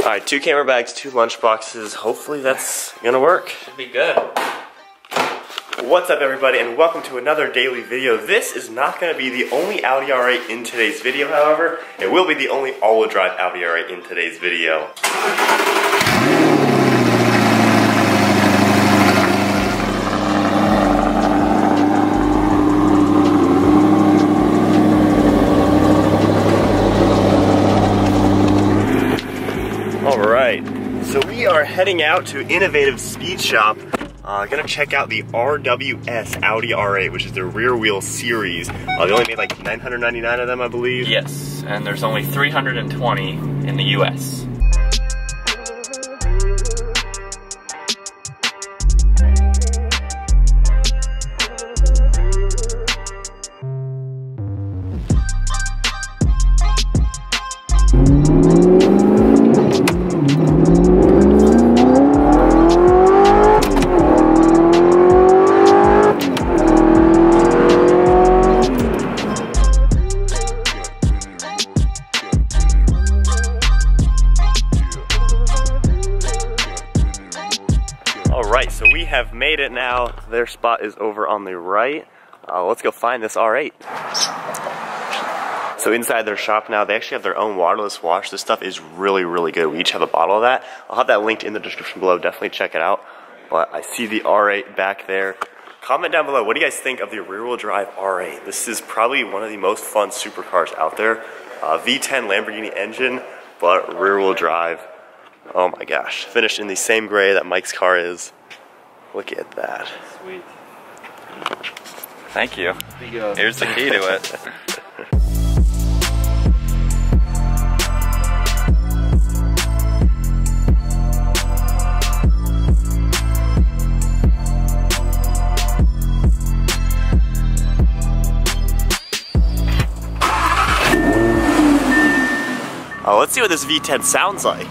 Alright, 2 camera bags, 2 lunch boxes. Hopefully that's gonna work. Should be good. What's up everybody, and welcome to another daily video. This is not gonna be the only Audi R8 in today's video, however. It will be the only all-wheel drive Audi R8 in today's video. Alright, so we are heading out to Innovative Speed Shop. Gonna check out the RWS Audi R8, which is their rear wheel series. They only made like 999 of them, I believe. Yes, and there's only 320 in the US. Alright, so we have made it now. Their spot is over on the right. Let's go find this R8. So inside their shop now, they actually have their own waterless wash. This stuff is really, really good. We each have a bottle of that. I'll have that linked in the description below. Definitely check it out. But I see the R8 back there. Comment down below, what do you guys think of the rear-wheel drive R8? This is probably one of the most fun supercars out there. V10 Lamborghini engine, but rear-wheel drive. Oh my gosh. Finished in the same gray that Mike's car is. Look at that. Sweet. Thank you. Here's the key to it. Let's see what this V10 sounds like.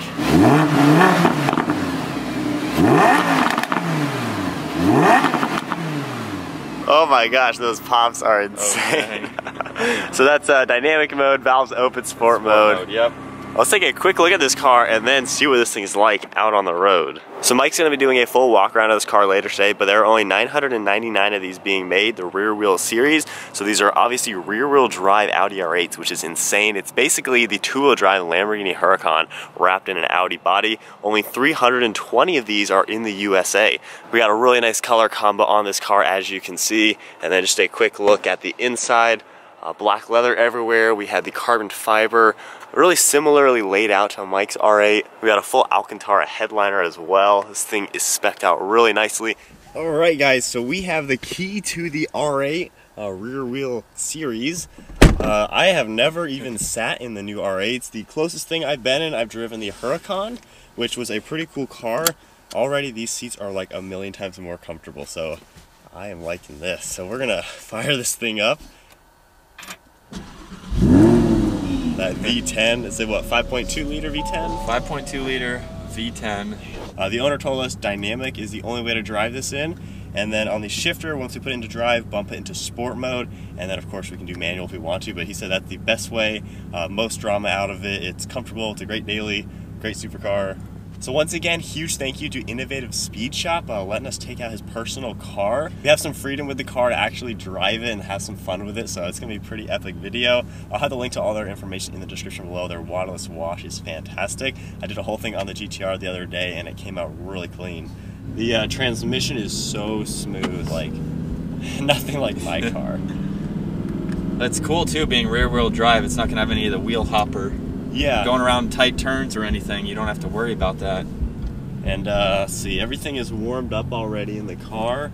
Oh my gosh, those pops are insane. Okay. So that's dynamic mode, valves open, sport mode. Yep. Let's take a quick look at this car and then see what this thing is like out on the road. So Mike's going to be doing a full walk around of this car later today, but there are only 999 of these being made, the rear wheel series. So these are obviously rear wheel drive Audi R8s, which is insane. It's basically the 2-wheel drive Lamborghini Huracan wrapped in an Audi body. Only 320 of these are in the USA. We got a really nice color combo on this car, as you can see. And then just a quick look at the inside. Black leather everywhere. We had the carbon fiber, really similarly laid out to Mike's R8. We got a full Alcantara headliner as well. This thing is spec'd out really nicely. Alright guys, so we have the key to the R8 rear wheel series. I have never even sat in the new R8s. The closest thing I've been in, I've driven the Huracan, which was a pretty cool car. Already these seats are like a million times more comfortable, so I am liking this. So we're gonna fire this thing up. That V10, is it what, 5.2 liter V10? 5.2 liter V10. The owner told us dynamic is the only way to drive this in. And then on the shifter, once we put it into drive, bump it into sport mode. And then of course we can do manual if we want to, but he said that's the best way, most drama out of it. It's comfortable, it's a great daily, great supercar. So once again, huge thank you to Innovative Speed Shop letting us take out his personal car. We have some freedom with the car to actually drive it and have some fun with it, so it's going to be a pretty epic video. I'll have the link to all their information in the description below. Their waterless wash is fantastic. I did a whole thing on the GTR the other day and it came out really clean. The transmission is so smooth, like nothing like my car. That's cool too, being rear wheel drive. It's not going to have any of the wheel hopper. Yeah. Going around tight turns or anything, you don't have to worry about that. And see, everything is warmed up already in the car.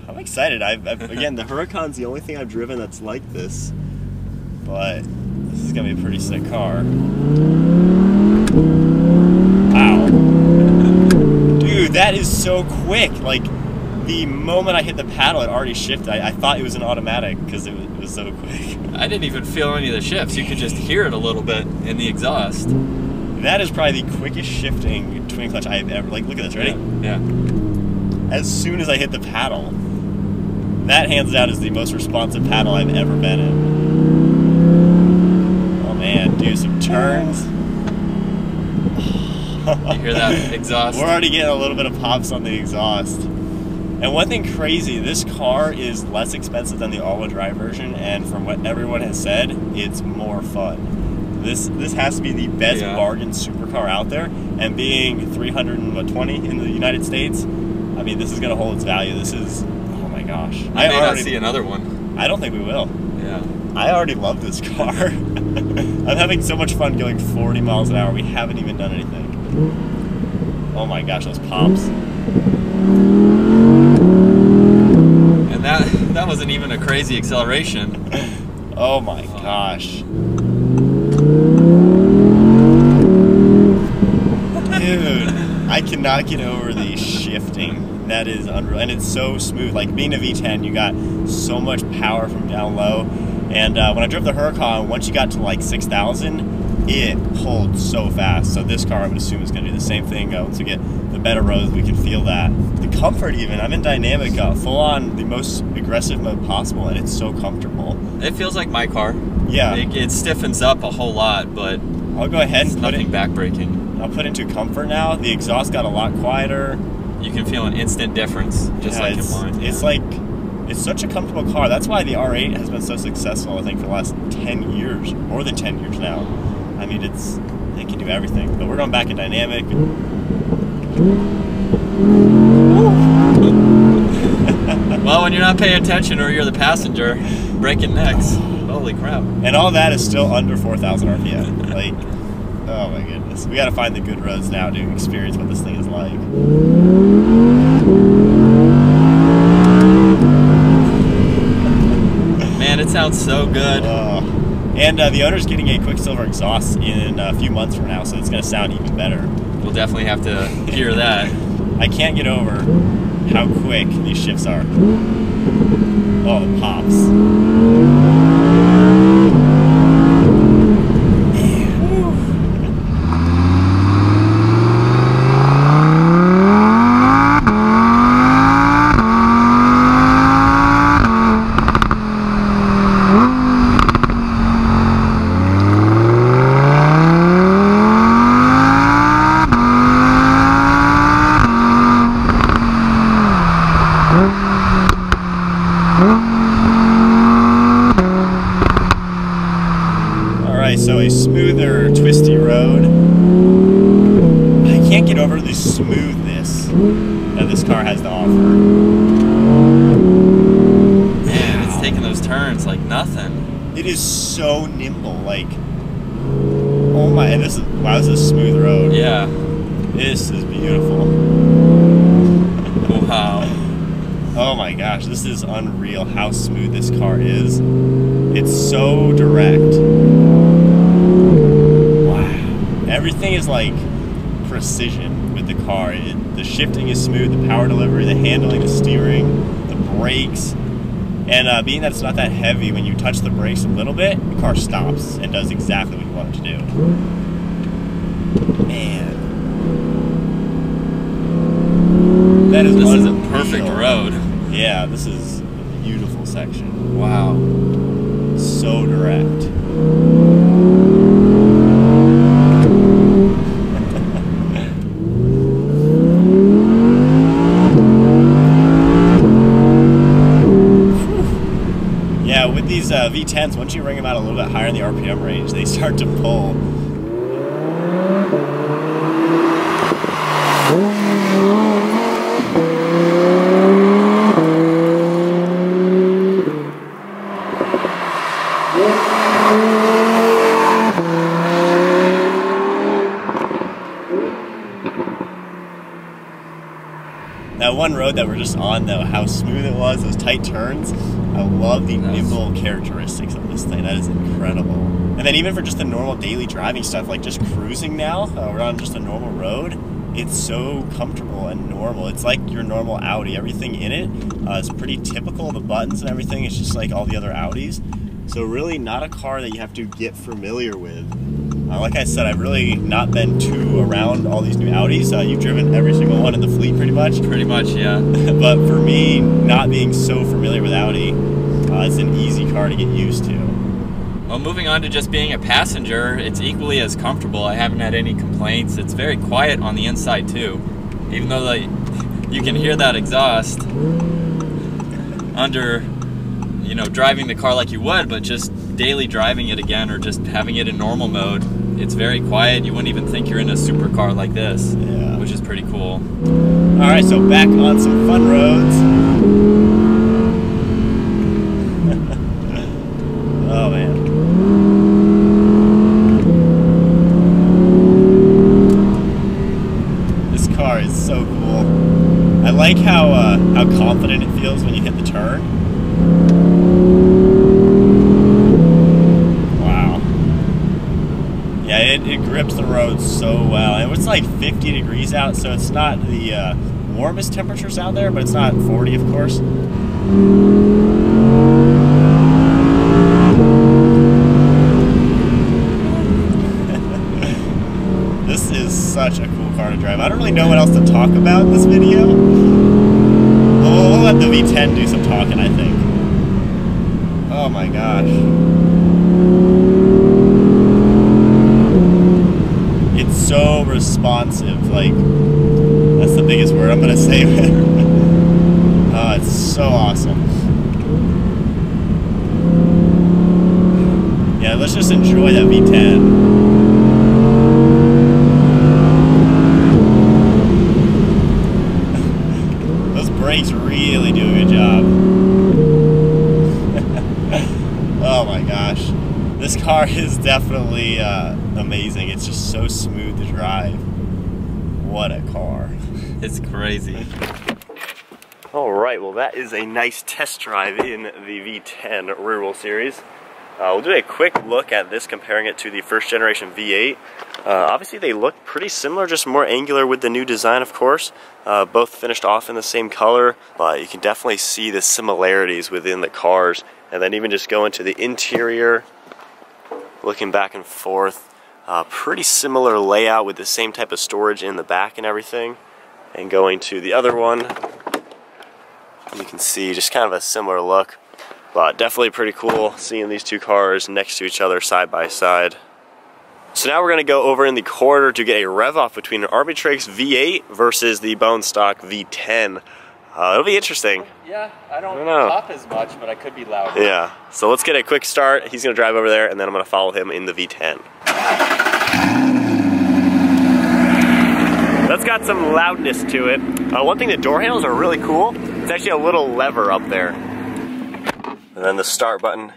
I'm excited. Again, the Huracan's the only thing I've driven that's like this, but this is gonna be a pretty sick car. Wow. Dude, that is so quick. Like, the moment I hit the paddle, it already shifted. I thought it was an automatic because it was so quick. I didn't even feel any of the shifts. You could just hear it a little bit in the exhaust. That is probably the quickest shifting twin clutch I've ever, like, look at this, ready? Yeah. As soon as I hit the paddle, that hands down is the most responsive paddle I've ever been in. Oh man, do some turns. You hear that exhaust? We're already getting a little bit of pops on the exhaust. And one thing crazy, this car is less expensive than the all-wheel drive version, and from what everyone has said, it's more fun. This has to be the best bargain supercar out there, and being 320 in the United States, I mean, this is going to hold its value. This is, oh my gosh. I may not see another one. I don't think we will. Yeah. I already love this car. I'm having so much fun going 40 miles an hour. We haven't even done anything. Oh my gosh, those pops. And that wasn't even a crazy acceleration. Oh my gosh. Dude, I cannot get over the shifting. That is unreal. And it's so smooth. Like being a V10, you got so much power from down low. And when I drove the Huracan, once you got to like 6,000, it pulled so fast. So this car, I would assume, is going to do the same thing. Once we get the better roads, we can feel that. The comfort even, I'm in dynamic, full on the most aggressive mode possible, and it's so comfortable. It feels like my car. Yeah. It stiffens up a whole lot, but I'll go ahead and put nothing backbreaking. I'll put into comfort now. The exhaust got a lot quieter. You can feel an instant difference, just like in mine. It's like, it's such a comfortable car. That's why the R8 has been so successful, I think, for the last 10 years, more than 10 years now. I mean, it can do everything. But we're going back in dynamic. Well, when you're not paying attention or you're the passenger, breaking necks. Holy crap. And all that is still under 4,000 RPM. Like, oh my goodness. We got to find the good roads now to experience what this thing is like. Man, it sounds so good. And the owner's getting a Quicksilver exhaust in a few months from now, so it's going to sound even better. We'll definitely have to hear that. I can't get over how quick these shifts are. Oh, the pops. So a smoother, twisty road. I can't get over the smoothness that this car has to offer. Man, it's taking those turns like nothing. It is so nimble, like, oh my, and this is, wow, this is a smooth road. Yeah. This is beautiful. Wow. Oh my gosh, this is unreal how smooth this car is. It's so direct. Everything is like precision with the car. The shifting is smooth, the power delivery, the handling, the steering, the brakes. And being that it's not that heavy, when you touch the brakes a little bit, the car stops and does exactly what you want it to do. Man. This is a perfect road. Yeah, this is a beautiful section. Wow. So direct. With these V10s, once you bring them out a little bit higher in the RPM range, they start to pull. That one road that we're just on, though, how smooth it was, those tight turns. I love the nimble characteristics of this thing. That is incredible. And then even for just the normal daily driving stuff, like just cruising now, we're on just a normal road, it's so comfortable and normal. It's like your normal Audi. Everything in it is pretty typical. The buttons and everything is just like all the other Audis. So really not a car that you have to get familiar with. Like I said, I've really not been too around all these new Audis. You've driven every single one in the fleet pretty much? Pretty much, yeah. But for me, not being so familiar with Audi, it's an easy car to get used to. Well, moving on to just being a passenger, it's equally as comfortable. I haven't had any complaints. It's very quiet on the inside too. Even though you can hear that exhaust under, you know, driving the car like you would, but just daily driving it again or just having it in normal mode, it's very quiet. You wouldn't even think you're in a supercar like this, yeah. Which is pretty cool. All right, so back on some fun roads. Oh man. This car is so cool. I like how confident it feels when you hit the turn. Wow. Yeah, it grips the road so well. And it's like 50 degrees out, so it's not the warmest temperatures out there, but it's not 40, of course. This is such a cool car to drive. I don't really know what else to talk about in this video. We'll let the V10 do some talking, I think. Oh my gosh. It's so responsive. Like, that's the biggest word I'm gonna say. Oh, it's so awesome. Yeah, let's just enjoy that V10. Brakes really do a good job. Oh my gosh. This car is definitely amazing. It's just so smooth to drive. What a car. It's crazy. Alright, well that is a nice test drive in the V10 rear wheel series. We'll do a quick look at this, comparing it to the first generation V8. Obviously they look pretty similar, just more angular with the new design, of course. Both finished off in the same color, but you can definitely see the similarities within the cars. And then even just go into the interior, looking back and forth, pretty similar layout with the same type of storage in the back and everything. And going to the other one, you can see just kind of a similar look. But definitely pretty cool seeing these two cars next to each other side by side. So now we're going to go over in the corner to get a rev off between an Armytrix V8 versus the bone stock V10. It'll be interesting. Yeah, I don't pop as much, but I could be louder. Yeah, so let's get a quick start. He's going to drive over there and then I'm going to follow him in the V10. That's got some loudness to it. One thing, the door handles are really cool. It's actually a little lever up there. And then the start button.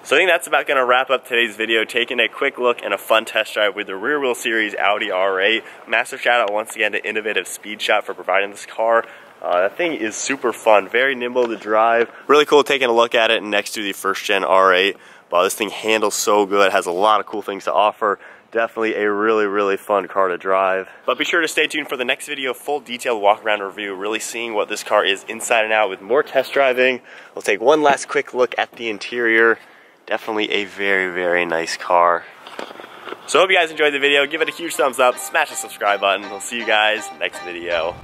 So I think that's about going to wrap up today's video, taking a quick look and a fun test drive with the rear wheel series Audi R8. Massive shout out once again to Innovative Speed Shop for providing this car. That thing is super fun, very nimble to drive. Really cool taking a look at it next to the first gen R8. Wow, this thing handles so good, has a lot of cool things to offer. Definitely a really fun car to drive. But be sure to stay tuned for the next video, full detailed walk around review, really seeing what this car is inside and out with more test driving. We'll take one last quick look at the interior. Definitely a very nice car. So I hope you guys enjoyed the video. Give it a huge thumbs up, smash the subscribe button. We'll see you guys next video.